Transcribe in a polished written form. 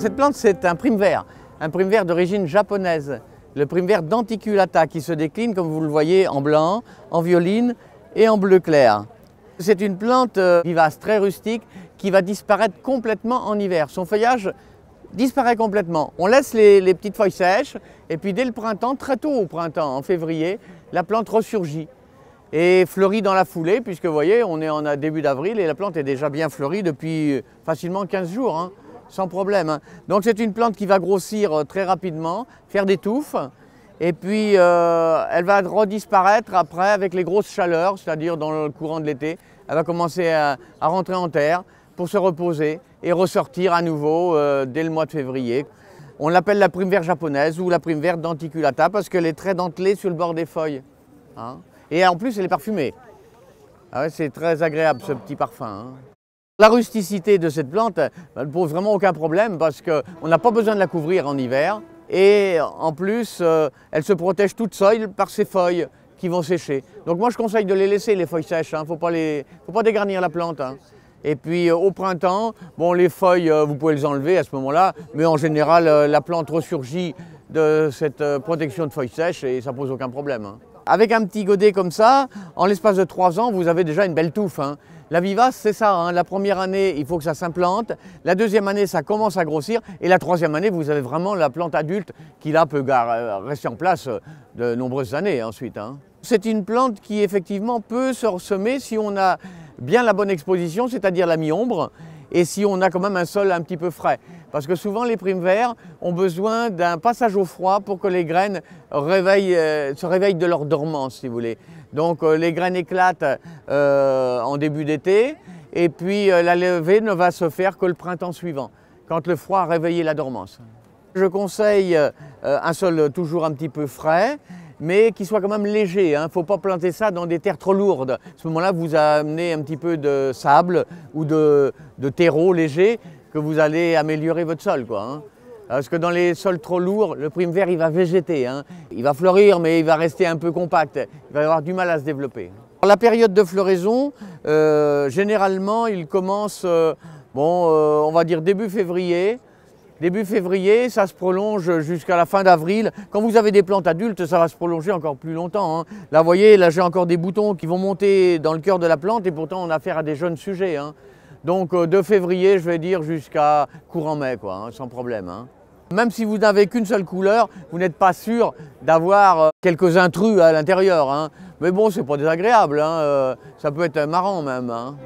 Cette plante, c'est un prime-vert d'origine japonaise, le prime-vert denticulata qui se décline, comme vous le voyez, en blanc, en violine et en bleu clair. C'est une plante vivace, très rustique, qui va disparaître complètement en hiver. Son feuillage disparaît complètement. On laisse les petites feuilles sèches et puis dès le printemps, très tôt au printemps, en février, la plante ressurgit et fleurit dans la foulée, puisque vous voyez, on est en début d'avril et la plante est déjà bien fleurie depuis facilement 15 jours, hein, sans problème. Hein. Donc c'est une plante qui va grossir très rapidement, faire des touffes, et puis elle va redisparaître après avec les grosses chaleurs, c'est-à-dire dans le courant de l'été. Elle va commencer à rentrer en terre pour se reposer et ressortir à nouveau dès le mois de février. On l'appelle la prime-vert japonaise ou la prime-vert denticulata parce qu'elle est très dentelée sur le bord des feuilles. Hein. Et en plus, elle est parfumée. Ah ouais, c'est très agréable ce petit parfum. Hein. La rusticité de cette plante ne pose vraiment aucun problème parce qu'on n'a pas besoin de la couvrir en hiver. Et en plus, elle se protège toute seule par ses feuilles qui vont sécher. Donc moi, je conseille de les laisser, les feuilles sèches. Il ne faut pas dégarnir la plante. Hein. Et puis au printemps, bon, les feuilles, vous pouvez les enlever à ce moment-là, mais en général, la plante ressurgit de cette protection de feuilles sèches et ça ne pose aucun problème. Hein. Avec un petit godet comme ça, en l'espace de 3 ans, vous avez déjà une belle touffe. Hein. La vivace, c'est ça, hein. La première année, il faut que ça s'implante, la deuxième année, ça commence à grossir, et la troisième année, vous avez vraiment la plante adulte qui là peut rester en place de nombreuses années ensuite. Hein. C'est une plante qui effectivement peut se ressemer si on a bien la bonne exposition, c'est-à-dire la mi-ombre, et si on a quand même un sol un petit peu frais. Parce que souvent les primes-verts ont besoin d'un passage au froid pour que les graines se réveillent de leur dormance, si vous voulez. Donc les graines éclatent en début d'été, et puis la levée ne va se faire que le printemps suivant, quand le froid a réveillé la dormance. Je conseille un sol toujours un petit peu frais, mais qui soit quand même léger. Il ne faut pas planter ça dans des terres trop lourdes. À ce moment-là, vous amenez un petit peu de sable ou de terreau léger que vous allez améliorer votre sol, quoi, hein. Parce que dans les sols trop lourds, le prime-vert, il va végéter. Hein. Il va fleurir, mais il va rester un peu compact. Il va avoir du mal à se développer. La période de floraison, généralement, il commence, on va dire début février. Début février, ça se prolonge jusqu'à la fin d'avril. Quand vous avez des plantes adultes, ça va se prolonger encore plus longtemps. Hein. Là, vous voyez, là j'ai encore des boutons qui vont monter dans le cœur de la plante et pourtant on a affaire à des jeunes sujets. Hein. Donc de février, je vais dire, jusqu'à courant mai, quoi, hein, sans problème. Hein. Même si vous n'avez qu'une seule couleur, vous n'êtes pas sûr d'avoir quelques intrus à l'intérieur. Hein. Mais bon, c'est pas désagréable, hein. Ça peut être marrant même. Hein.